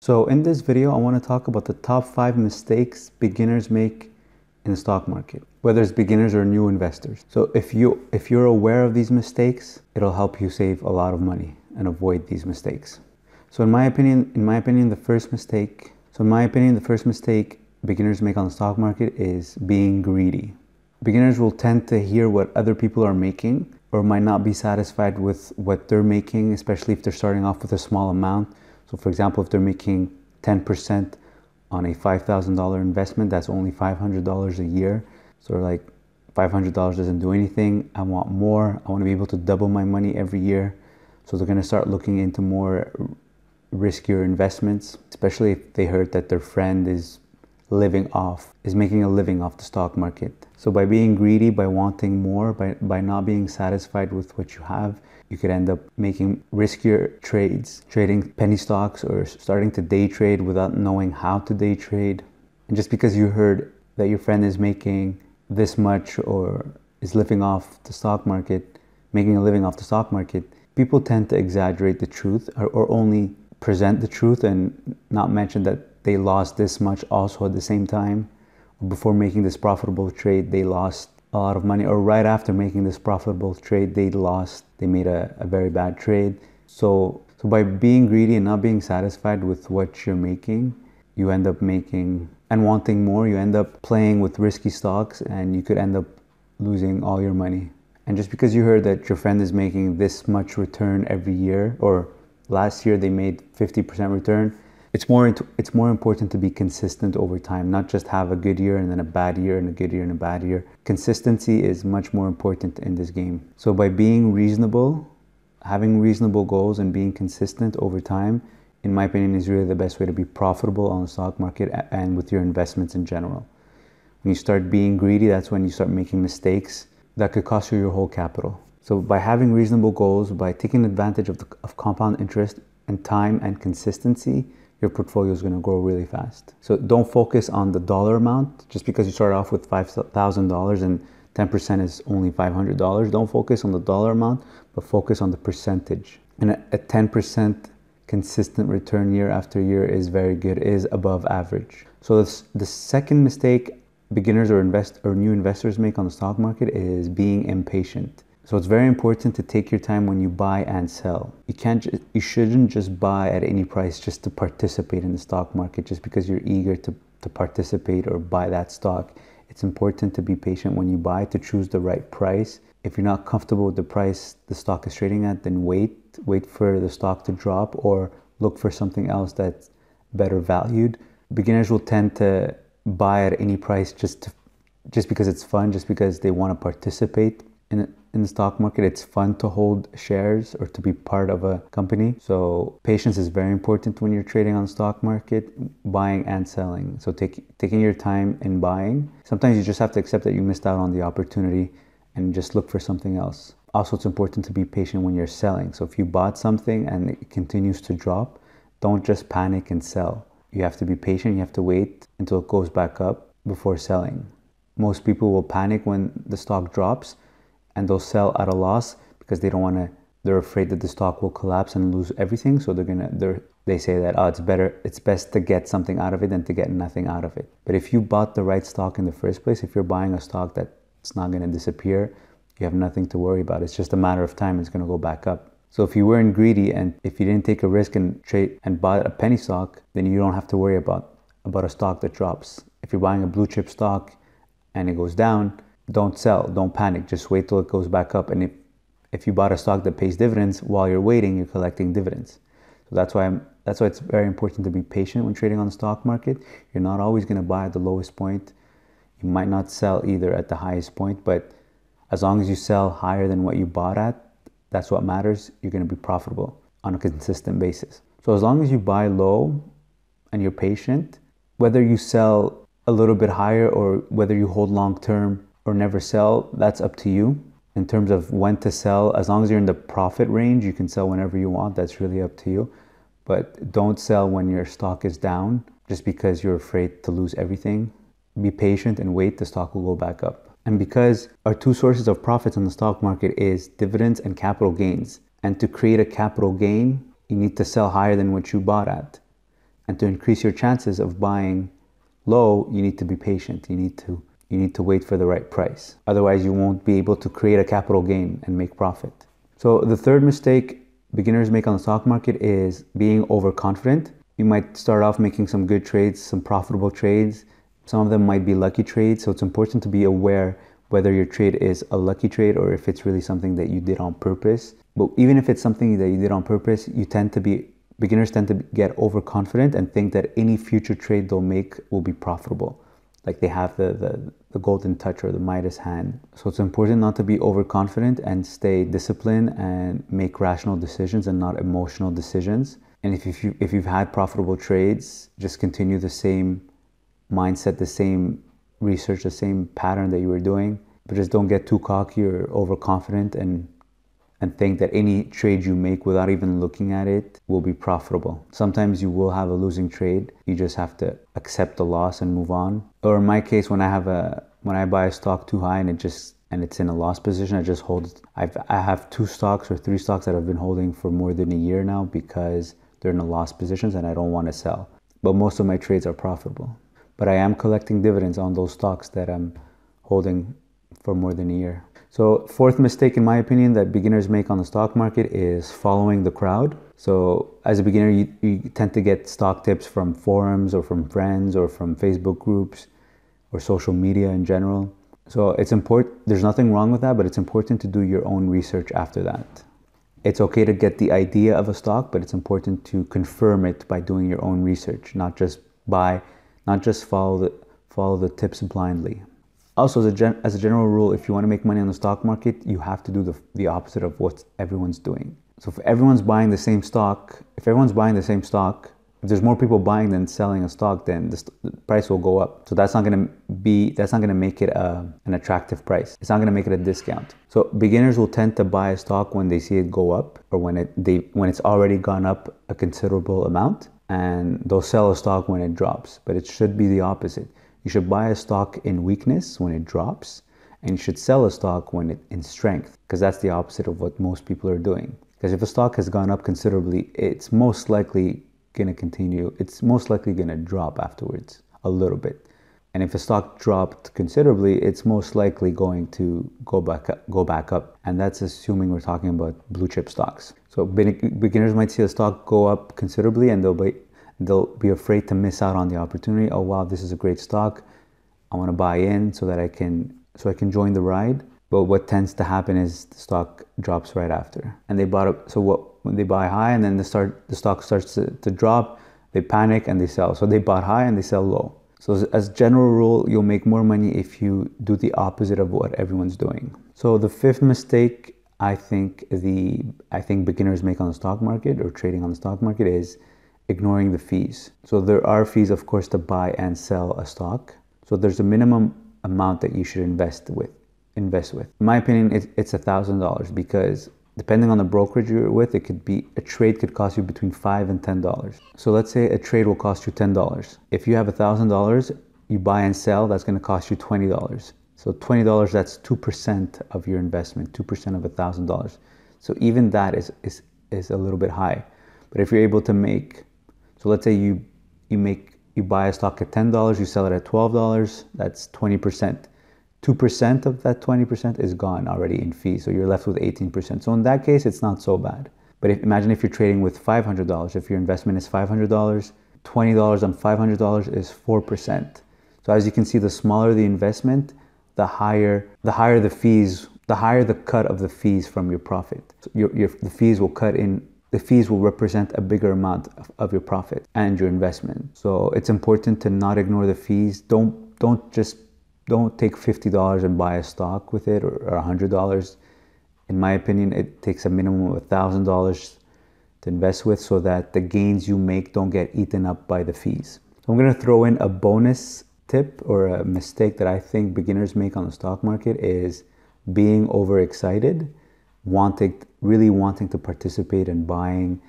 So in this video, I want to talk about the top 5 mistakes beginners make in the stock market, whether it's beginners or new investors. So if you're aware of these mistakes, it'll help you save a lot of money and avoid these mistakes. So in my opinion, the first mistake beginners make on the stock market is being greedy. Beginners will tend to hear what other people are making or might not be satisfied with what they're making, especially if they're starting off with a small amount. So for example, if they're making 10% on a $5,000 investment, that's only $500 a year. So like $500 doesn't do anything. I want more. I want to be able to double my money every year. So they're going to start looking into more riskier investments, especially if they heard that their friend is making a living off the stock market. So by being greedy, by wanting more, by not being satisfied with what you have, you could end up making riskier trades, trading penny stocks or starting to day trade without knowing how to day trade. And just because you heard that your friend is making this much or is living off the stock market, making a living off the stock market, people tend to exaggerate the truth or only present the truth and not mention that they lost this much also at the same time. Before making this profitable trade, they lost a lot of money, or right after making this profitable trade, they made a very bad trade. So by being greedy and not being satisfied with what you're making, you end up making and wanting more, you end up playing with risky stocks and you could end up losing all your money. And just because you heard that your friend is making this much return every year, or last year they made 50% return, it's more important to be consistent over time, not just have a good year and then a bad year and a good year and a bad year. Consistency is much more important in this game. So by being reasonable, having reasonable goals and being consistent over time, in my opinion, is really the best way to be profitable on the stock market and with your investments in general. When you start being greedy, that's when you start making mistakes that could cost you your whole capital. So by having reasonable goals, by taking advantage of compound interest and time and consistency, your portfolio is going to grow really fast. So don't focus on the dollar amount. Just because you start off with $5,000 and 10% is only $500, don't focus on the dollar amount, but focus on the percentage. And a 10% consistent return year after year is very good, is above average. So the second mistake beginners or new investors make on the stock market is being impatient. So it's very important to take your time when you buy and sell. You shouldn't just buy at any price just to participate in the stock market, just because you're eager to participate or buy that stock. It's important to be patient when you buy, to choose the right price. If you're not comfortable with the price the stock is trading at, then wait for the stock to drop or look for something else that's better valued. Beginners will tend to buy at any price just because it's fun, just because they want to participate in the stock market. It's fun to hold shares or to be part of a company. So patience is very important when you're trading on the stock market, buying and selling. So taking your time in buying. Sometimes you just have to accept that you missed out on the opportunity and just look for something else. Also, it's important to be patient when you're selling. So if you bought something and it continues to drop, don't just panic and sell. You have to be patient. You have to wait until it goes back up before selling. Most people will panic when the stock drops, and they'll sell at a loss because they're afraid that the stock will collapse and lose everything. So they say that, it's best to get something out of it than to get nothing out of it. But if you bought the right stock in the first place, if you're buying a stock that's not going to disappear, you have nothing to worry about. It's just a matter of time. It's going to go back up. So if you weren't greedy and if you didn't take a risk and trade and bought a penny stock, then you don't have to worry about a stock that drops. If you're buying a blue chip stock and it goes down, don't sell, don't panic, just wait till it goes back up. And if you bought a stock that pays dividends, while you're waiting, you're collecting dividends. So that's why it's very important to be patient when trading on the stock market. You're not always going to buy at the lowest point. You might not sell either at the highest point, but as long as you sell higher than what you bought at, that's what matters. You're going to be profitable on a consistent basis. So as long as you buy low and you're patient, whether you sell a little bit higher or whether you hold long term or never sell, that's up to you. In terms of when to sell, as long as you're in the profit range, you can sell whenever you want. That's really up to you. But don't sell when your stock is down just because you're afraid to lose everything. Be patient and wait, the stock will go back up. And because our two sources of profits on the stock market is dividends and capital gains. And to create a capital gain, you need to sell higher than what you bought at. And to increase your chances of buying low, you need to be patient. You need to wait for the right price. Otherwise, you won't be able to create a capital gain and make profit. So the third mistake beginners make on the stock market is being overconfident. You might start off making some good trades, some profitable trades. Some of them might be lucky trades. So it's important to be aware whether your trade is a lucky trade or if it's really something that you did on purpose. But even if it's something that you did on purpose, beginners tend to get overconfident and think that any future trade they'll make will be profitable. Like they have the golden touch or the Midas hand. So it's important not to be overconfident and stay disciplined and make rational decisions and not emotional decisions. And if you've had profitable trades, just continue the same mindset, the same research, the same pattern that you were doing. But just don't get too cocky or overconfident and think that any trade you make without even looking at it will be profitable. Sometimes you will have a losing trade. You just have to accept the loss and move on. Or in my case, when I buy a stock too high and it's in a loss position, I just hold it. I have 2 stocks or 3 stocks that I've been holding for more than a year now because they're in a loss positions and I don't want to sell. But most of my trades are profitable. But I am collecting dividends on those stocks that I'm holding for more than a year. So fourth mistake, in my opinion, that beginners make on the stock market is following the crowd. So as a beginner, you tend to get stock tips from forums or from friends or from Facebook groups or social media in general. So it's important, there's nothing wrong with that, but it's important to do your own research after that. It's okay to get the idea of a stock, but it's important to confirm it by doing your own research, not just follow the tips blindly. Also, as a general rule, if you want to make money on the stock market, you have to do the opposite of what everyone's doing. So if everyone's buying the same stock, if there's more people buying than selling a stock, then the price will go up. So that's not going to make it an attractive price. It's not going to make it a discount. So beginners will tend to buy a stock when they see it go up or when it's already gone up a considerable amount, and they'll sell a stock when it drops. But it should be the opposite. You should buy a stock in weakness when it drops, and you should sell a stock when it's in strength, because that's the opposite of what most people are doing. Because if a stock has gone up considerably, it's most likely going to continue. It's most likely going to drop afterwards a little bit. And if a stock dropped considerably, it's most likely going to go back up. And that's assuming we're talking about blue chip stocks. So beginners might see a stock go up considerably and they'll be afraid to miss out on the opportunity. Oh wow, this is a great stock. I want to buy in so that I can join the ride. But what tends to happen is the stock drops right after. And they bought up. So when they buy high and then the stock starts to drop, they panic and they sell. So they bought high and they sell low. So as a general rule, you'll make more money if you do the opposite of what everyone's doing. So the fifth mistake I think beginners make on the stock market or trading on the stock market is ignoring the fees. So there are fees, of course, to buy and sell a stock. So there's a minimum amount that you should invest with. In my opinion, it's $1,000 because depending on the brokerage you're with, a trade could cost you between $5 and $10. So let's say a trade will cost you $10. If you have $1,000, you buy and sell, that's going to cost you $20. So $20, that's 2% of your investment, 2% of $1,000. So even that is a little bit high. But if you're able to make, so let's say you buy a stock at $10, you sell it at $12, that's 20%. 2% of that 20% is gone already in fees, so you're left with 18%. So in that case, it's not so bad. But imagine if you're trading with $500. If your investment is $500, $20 on $500 is 4%. So as you can see, the smaller the investment, the higher the fees, the higher the cut of the fees from your profit. So the fees will represent a bigger amount of your profit and your investment. So it's important to not ignore the fees. Don't take $50 and buy a stock with it or $100. In my opinion, it takes a minimum of $1,000 to invest with so that the gains you make don't get eaten up by the fees. So I'm going to throw in a bonus tip or a mistake that I think beginners make on the stock market is being overexcited, really wanting to participate in buying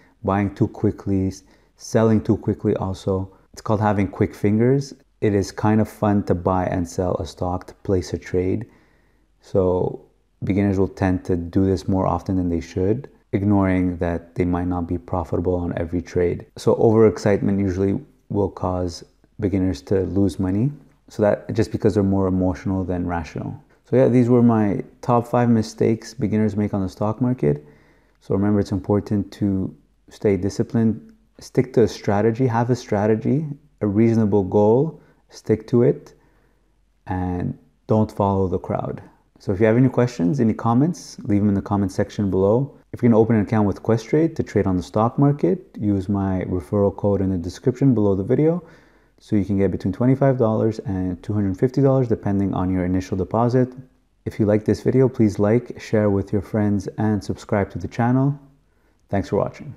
too quickly, selling too quickly also. It's called having quick fingers. It is kind of fun to buy and sell a stock, to place a trade. So beginners will tend to do this more often than they should. ignoring that they might not be profitable on every trade. So overexcitement usually will cause beginners to lose money. So that just because they're more emotional than rational. So yeah, these were my top 5 mistakes beginners make on the stock market. So remember, it's important to stay disciplined, stick to a strategy, have a strategy, a reasonable goal, stick to it, and don't follow the crowd. So if you have any questions, any comments, leave them in the comment section below. If you're gonna open an account with Questrade to trade on the stock market, use my referral code in the description below the video. So you can get between $25 and $250 depending on your initial deposit. If you like this video, please like, share with your friends, and subscribe to the channel. Thanks for watching.